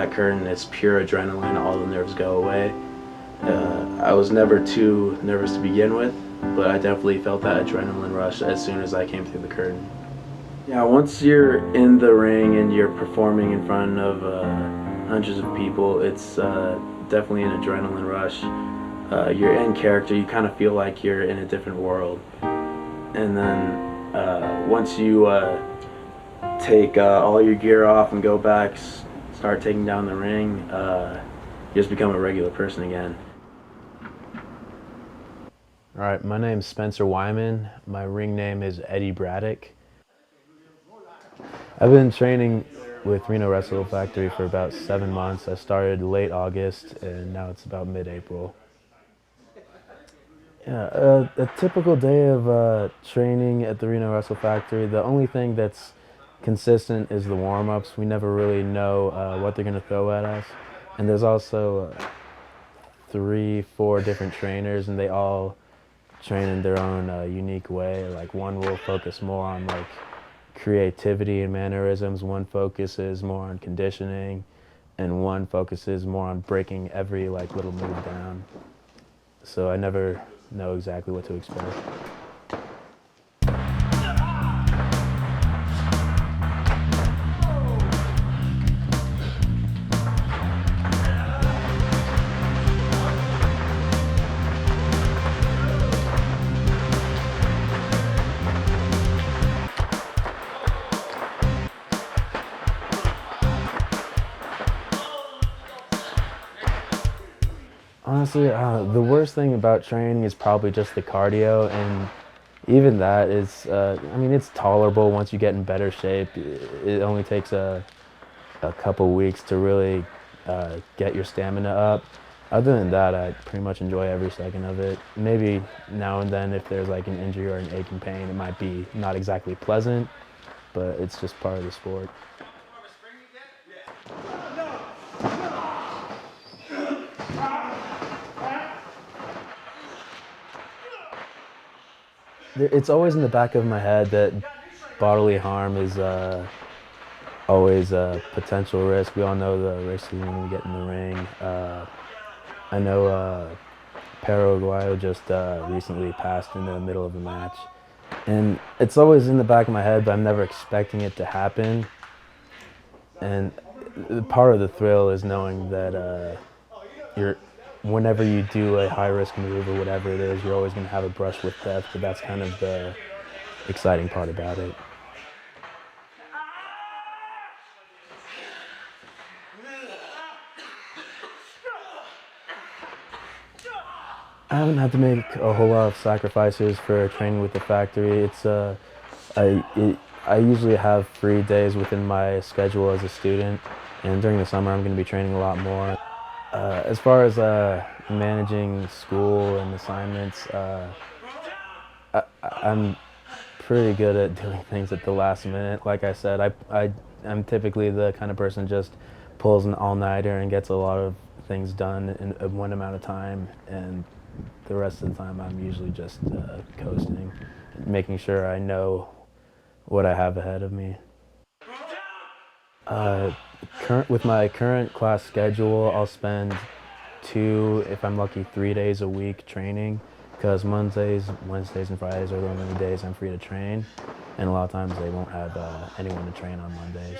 that curtain, it's pure adrenaline. All the nerves go away. I was never too nervous to begin with, but I definitely felt that adrenaline rush as soon as I came through the curtain. Yeah, once you're in the ring and you're performing in front of hundreds of people, it's definitely an adrenaline rush. You're in character, you kind of feel like you're in a different world. And then once you take all your gear off and go back, start taking down the ring, you just become a regular person again. All right, my name's Spencer Wyman. My ring name is Eddy Braddock. I've been training with Reno Wrestle Factory for about 7 months. I started late August, and now it's about mid-April. Yeah, a typical day of training at the Reno Wrestle Factory, the only thing that's consistent is the warm-ups. We never really know what they're going to throw at us. And there's also 3-4 different trainers, and they all train in their own unique way. Like, one will focus more on like creativity and mannerisms, one focuses more on conditioning, and one focuses more on breaking every like little move down. So I never know exactly what to expect. Honestly, the worst thing about training is probably just the cardio, and even that is, I mean, it's tolerable once you get in better shape. It only takes a couple weeks to really get your stamina up. Other than that, I pretty much enjoy every second of it. Maybe now and then if there's like an injury or an aching pain, it might be not exactly pleasant, but it's just part of the sport. It's always in the back of my head that bodily harm is always a potential risk. We all know the risks when we get in the ring. I know Paraguayo just recently passed in the middle of the match. And it's always in the back of my head, but I'm never expecting it to happen. And part of the thrill is knowing that whenever you do a high-risk move or whatever it is, you're always going to have a brush with death, but that's kind of the exciting part about it. I haven't had to make a whole lot of sacrifices for training with the factory. It's I usually have free days within my schedule as a student, and during the summer I'm going to be training a lot more. As far as managing school and assignments, I'm pretty good at doing things at the last minute. Like I said, I'm typically the kind of person just pulls an all-nighter and gets a lot of things done in one amount of time, and the rest of the time I'm usually just coasting, making sure I know what I have ahead of me. With my current class schedule, I'll spend 2, if I'm lucky, 3 days a week training, because Mondays, Wednesdays, and Fridays are the only days I'm free to train, and a lot of times they won't have anyone to train on Mondays.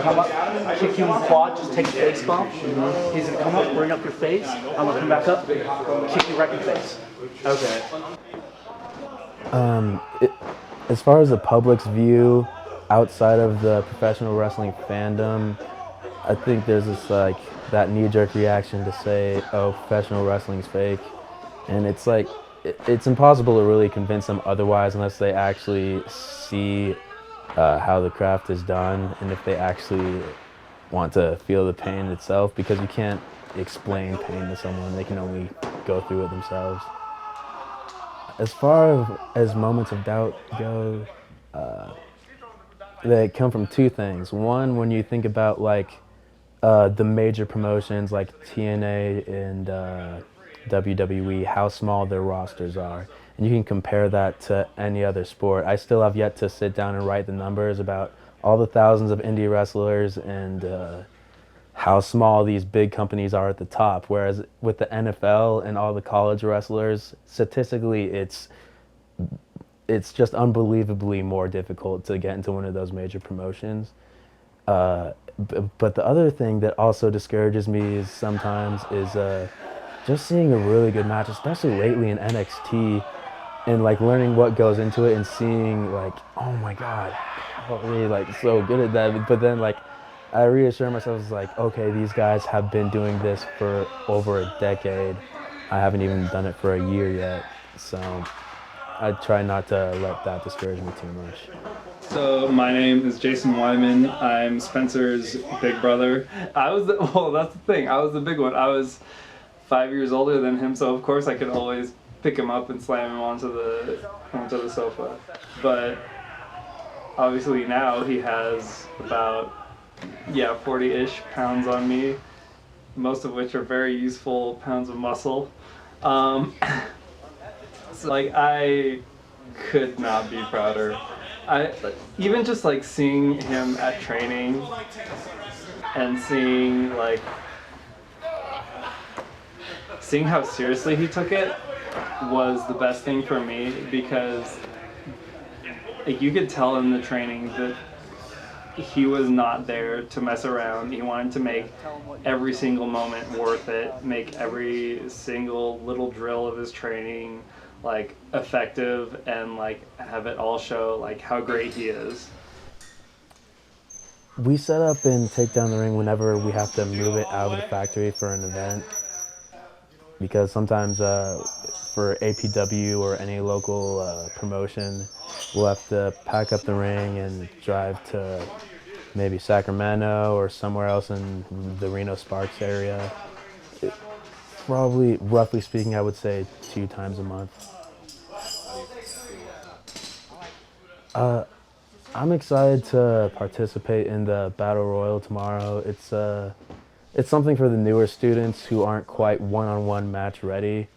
Come up, kick you in the quad, just take a face bump. He's going to come up, bring up your face. I'm going to come back up, kick you right in the face. Okay. As far as the public's view, outside of the professional wrestling fandom, I think there's this like that knee-jerk reaction to say, "Oh, professional wrestling's fake," and it's like it's impossible to really convince them otherwise unless they actually see how the craft is done and if they actually want to feel the pain itself, because you can't explain pain to someone; they can only go through it themselves. As far as moments of doubt go, they come from 2 things. One, when you think about like the major promotions like TNA and WWE, how small their rosters are, and you can compare that to any other sport. I still have yet to sit down and write the numbers about all the thousands of indie wrestlers and how small these big companies are at the top. Whereas with the NFL and all the college wrestlers, statistically, it's just unbelievably more difficult to get into one of those major promotions. But the other thing that also discourages me is sometimes just seeing a really good match, especially lately in NXT, and like learning what goes into it and seeing like, oh my God, I'm really like so good at that. But then like I reassure myself, it's like, okay, these guys have been doing this for over a decade. I haven't even done it for a year yet, so I try not to let that discourage me too much. So my name is Jason Wyman. I'm Spencer's big brother. Well, that's the thing. I was the big one. I was 5 years older than him, so of course I could always pick him up and slam him onto the sofa. But obviously now he has about 40-ish pounds on me, most of which are very useful pounds of muscle. So like I could not be prouder. Even just like seeing him at training and seeing how seriously he took it was the best thing for me, because like, you could tell in the training that he was not there to mess around. He wanted to make every single moment worth it, make every single little drill of his training like effective, and like have it all show like how great he is. We set up and take down the ring whenever we have to move it out of the factory for an event, because sometimes for APW or any local promotion, we'll have to pack up the ring and drive to maybe Sacramento or somewhere else in the Reno Sparks area. Probably, roughly speaking, I would say 2 times a month. I'm excited to participate in the Battle Royal tomorrow. It's something for the newer students who aren't quite one-on-one match ready.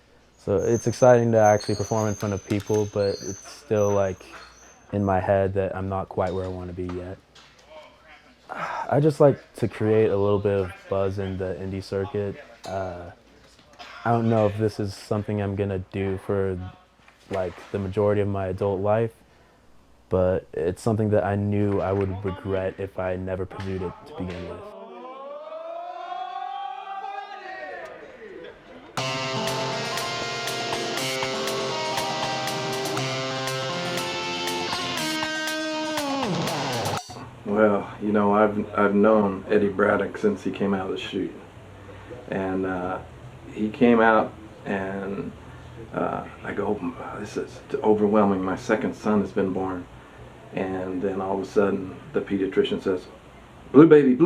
So it's exciting to actually perform in front of people, but it's still like in my head that I'm not quite where I want to be yet. I just like to create a little bit of buzz in the indie circuit. I don't know if this is something I'm gonna do for like the majority of my adult life, but it's something that I knew I would regret if I never pursued it to begin with. Well, you know, I've known Eddy Braddock since he came out of the chute, and he came out, and I go, this is overwhelming. My second son has been born, and then all of a sudden the pediatrician says, blue baby,"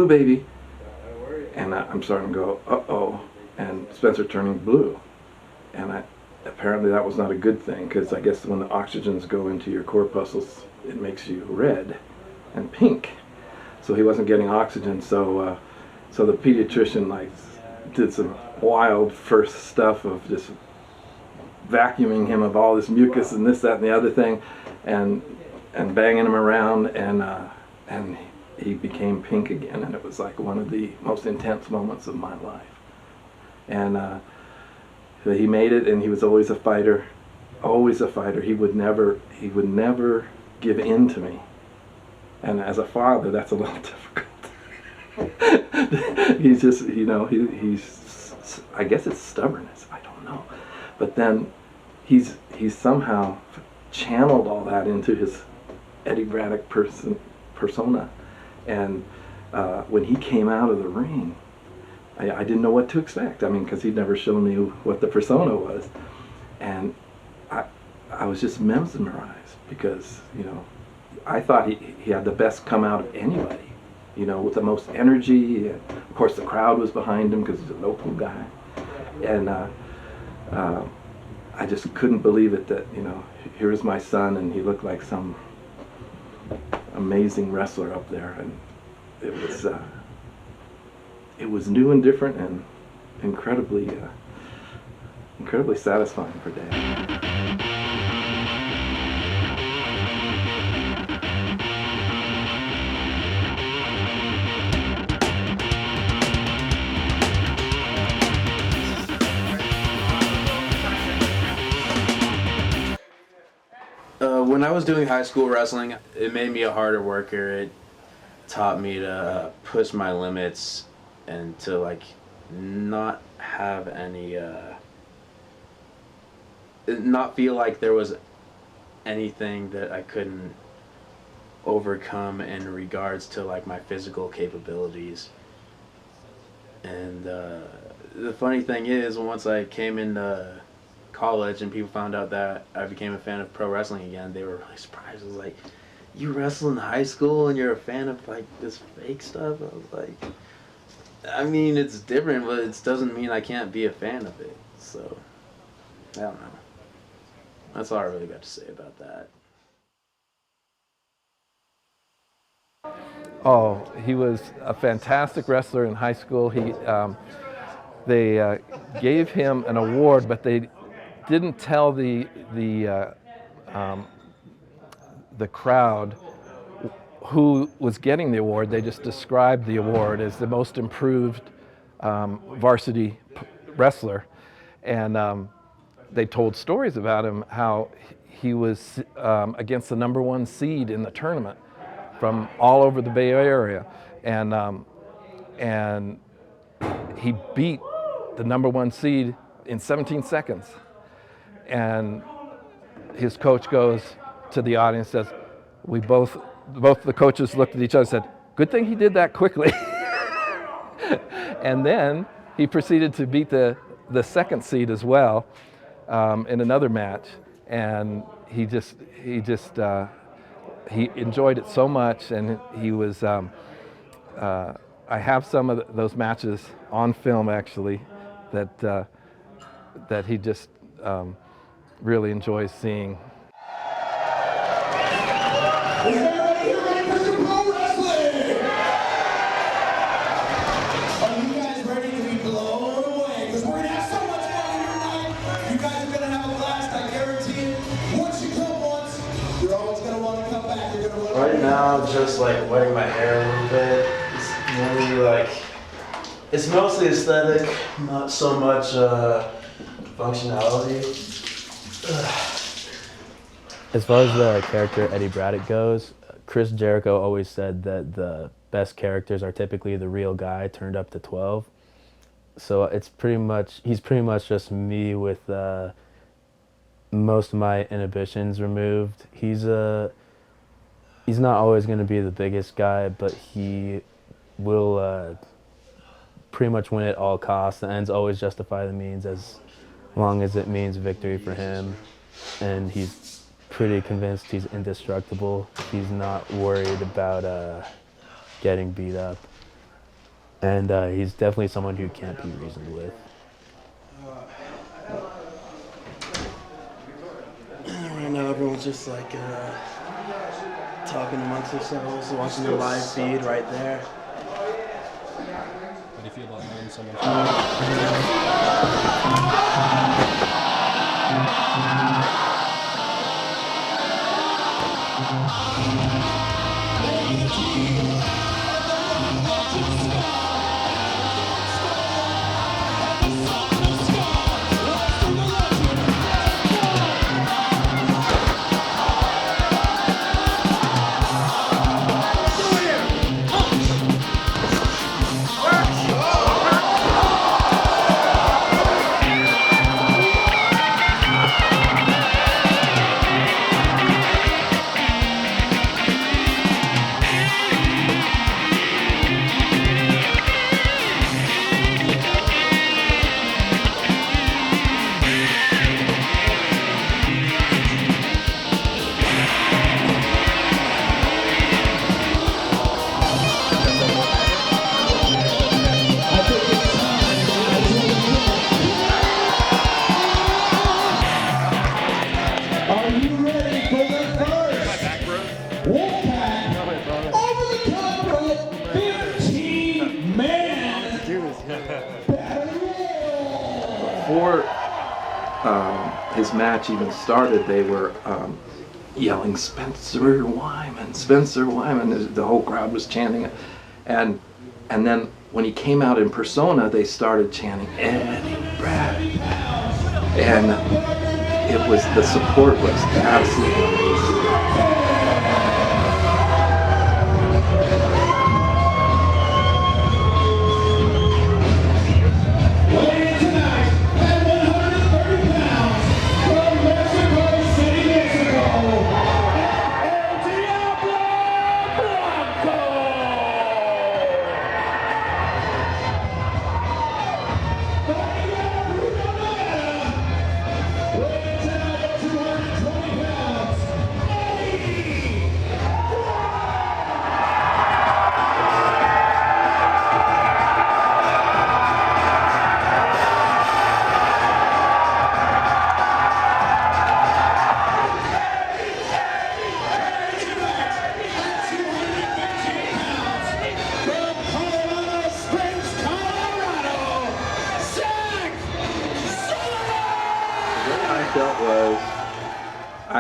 and I'm starting to go, uh-oh, and Spencer turning blue, and apparently that was not a good thing, because I guess when the oxygens go into your corpuscles, it makes you red and pink. So he wasn't getting oxygen, so the pediatrician like did some wild first stuff of just vacuuming him of all this mucus and this, that, and the other thing, and banging him around, and he became pink again, and it was like one of the most intense moments of my life. And he made it, and he was always a fighter, always a fighter. He would never give in to me. And as a father, that's a little difficult. He's just, you know, he's, I guess it's stubbornness, I don't know. But then he's somehow channeled all that into his Eddy Braddock persona. And when he came out of the ring, I didn't know what to expect. I mean, because he'd never shown me what the persona was. And I was just mesmerized, because, you know, I thought he had the best come out of anybody, you know, with the most energy. And of course, the crowd was behind him because he's a local guy. And I just couldn't believe it that, you know, here's my son, and he looked like some amazing wrestler up there. And it was new and different, and incredibly satisfying for Dad. I was doing high school wrestling, it made me a harder worker. It taught me to push my limits and to like not have any not feel like there was anything that I couldn't overcome in regards to like my physical capabilities. And the funny thing is, once I came into college and people found out that I became a fan of pro wrestling again, they were really surprised. It was like, you wrestle in high school and you're a fan of like this fake stuff? I was like, I mean, it's different, but it doesn't mean I can't be a fan of it. So, I don't know. That's all I really got to say about that. Oh, he was a fantastic wrestler in high school. They gave him an award, but they didn't tell the crowd who was getting the award. They just described the award as the most improved varsity wrestler, and they told stories about him, how he was against the #1 seed in the tournament from all over the Bay Area, and he beat the #1 seed in 17 seconds. And his coach goes to the audience, says, we both the coaches looked at each other and said, good thing he did that quickly. And then he proceeded to beat the second seed as well in another match, and he enjoyed it so much, and he was. I have some of those matches on film actually, that he just really enjoys seeing. Right now, just like wetting my hair a little bit. It's mainly like, it's mostly aesthetic, not so much functionality. As far as the character Eddy Braddock goes, Chris Jericho always said that the best characters are typically the real guy turned up to 12. So he's pretty much just me with most of my inhibitions removed. He's not always going to be the biggest guy, but he will pretty much win at all costs. The ends always justify the means, as long as it means victory for him. And he's pretty convinced he's indestructible. He's not worried about getting beat up. And he's definitely someone who can't be reasoned with. Right now, everyone's just like talking amongst themselves, watching the live feed right there. How do you feel about knowing so much? Before his match even started, they were yelling, Spencer Wyman, Spencer Wyman. The whole crowd was chanting it. And then when he came out in persona, they started chanting, Eddy Braddock. And the support was absolutely amazing.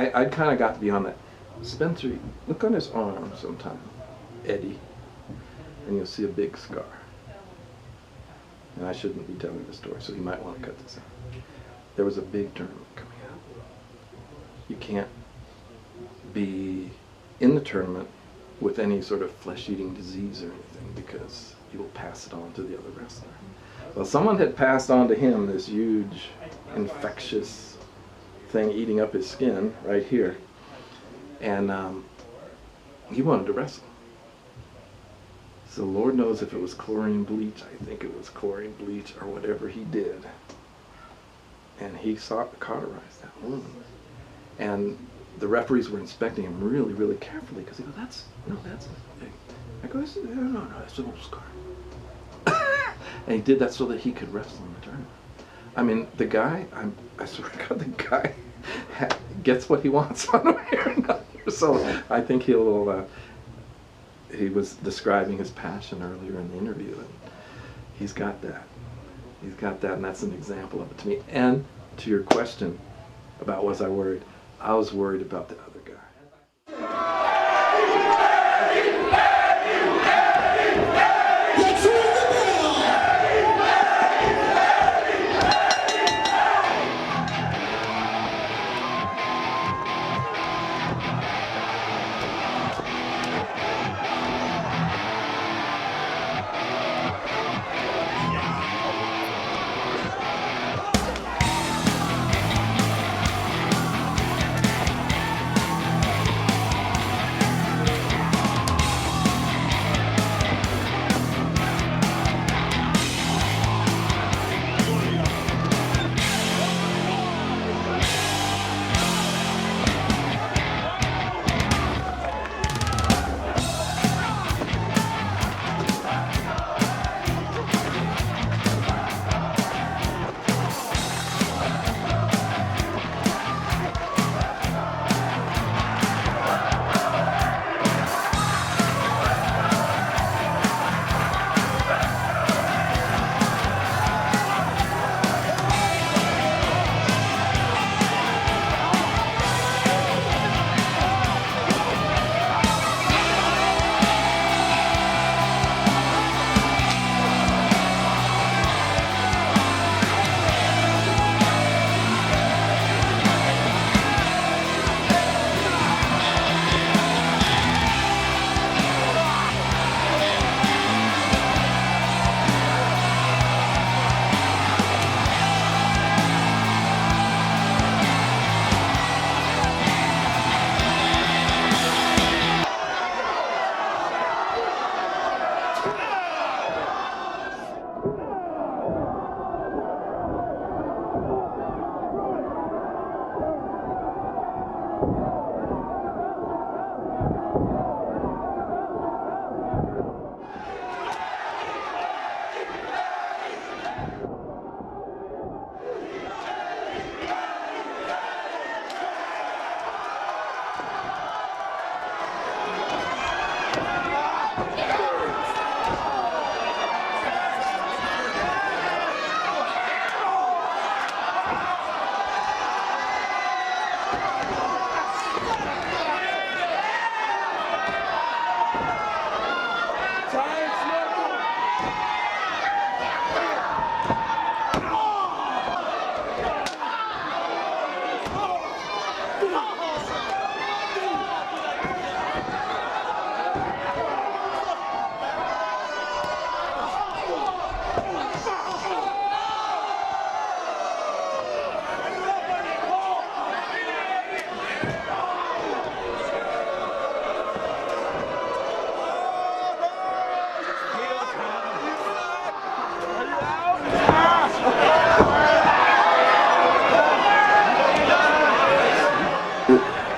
I kind of got beyond that. Spencer, look on his arm sometime, Eddie, and you'll see a big scar. And I shouldn't be telling the story, so you might want to cut this out. There was a big tournament coming up. You can't be in the tournament with any sort of flesh-eating disease or anything because you will pass it on to the other wrestler. Well, someone had passed on to him this huge, infectious thing eating up his skin right here. And he wanted to wrestle. So Lord knows if it was chlorine bleach, I think it was chlorine bleach or whatever he did. And he cauterized that wound. And the referees were inspecting him really, really carefully because he goes, that's big. I go, no, it's a little scar. And he did that so that he could wrestle in the tournament. I mean, the guy, I swear to God, the guy gets what he wants one way or another. So I think he was describing his passion earlier in the interview, and he's got that. He's got that, and that's an example of it to me. And to your question about was I worried, I was worried about the other guy.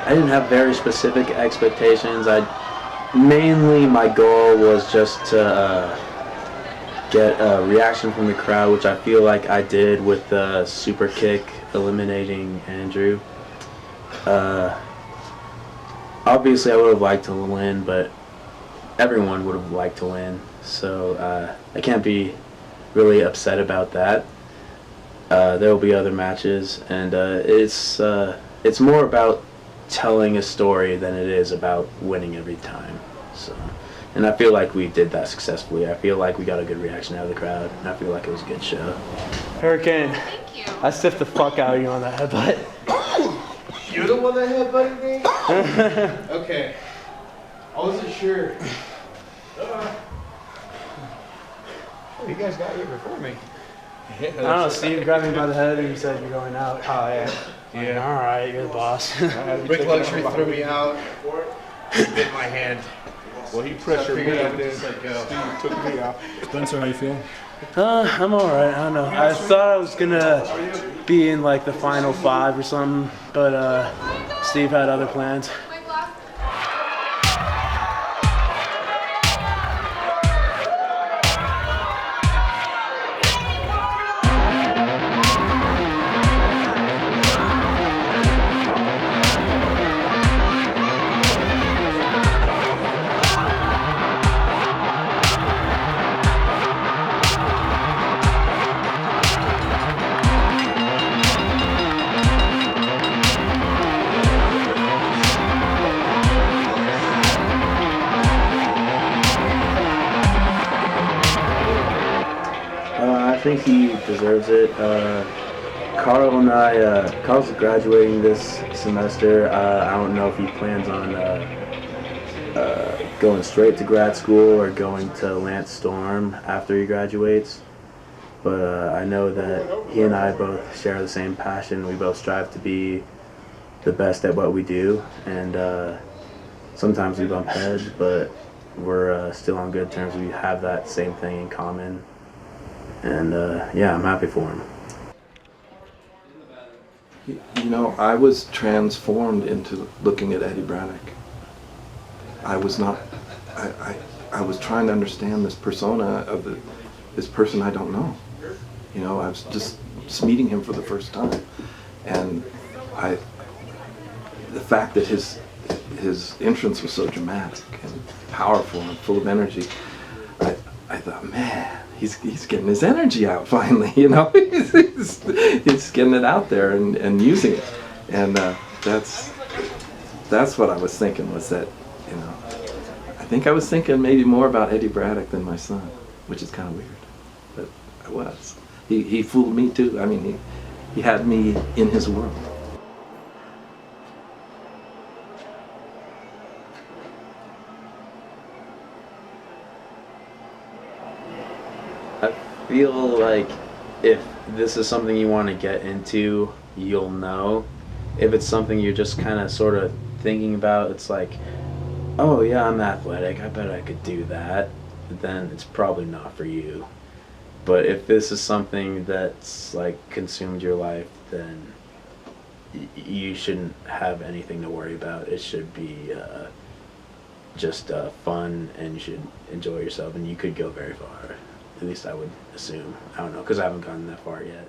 I didn't have very specific expectations. Mainly my goal was just to get a reaction from the crowd, which I feel like I did with the super kick eliminating Andrew. Obviously I would have liked to win, but everyone would have liked to win, so I can't be really upset about that. There will be other matches, and it's more about telling a story than it is about winning every time. So, and I feel like we did that successfully. I feel like we got a good reaction out of the crowd, and I feel like it was a good show. Hurricane, Thank you. I stiffed the fuck out of you on that headbutt. You're the one that headbutted me? Okay. I wasn't sure. You guys got here before me. I don't know, Steve grabbed me by the head and he said, "You're going out." Oh, yeah. Yeah. All right, you're the boss. Rick Luxury threw me out. He bit my hand. Well, he pressured me. Steve Took me out. Spencer, how you feeling? I'm all right. I don't know. I thought I was gonna be in like the final 5 or something, but Steve had other plans. My glass. I think he deserves it. Carl and I, Carl's graduating this semester. I don't know if he plans on going straight to grad school or going to Lance Storm after he graduates. But I know that he and I both share the same passion. We both strive to be the best at what we do. And sometimes we bump heads, but we're still on good terms. We have that same thing in common. And yeah, I'm happy for him. You know, I was transformed into looking at Eddy Braddock. I was not, I was trying to understand this persona of this person I don't know. You know, I was just meeting him for the first time. And the fact that his entrance was so dramatic and powerful and full of energy, I thought, man, he's getting his energy out finally, you know. he's getting it out there and using it. And that's what I was thinking, was that, you know, I think I was thinking maybe more about Eddy Braddock than my son, which is kind of weird, but I was. He fooled me too. I mean, he had me in his world. I feel like if this is something you want to get into, you'll know. If it's something you're just kind of sort of thinking about, it's like, oh yeah, I'm athletic, I bet I could do that, then it's probably not for you. But if this is something that's like consumed your life, then you shouldn't have anything to worry about. It should be just fun, and you should enjoy yourself, and you could go very far. At least I would assume. I don't know, because I haven't gotten that far yet.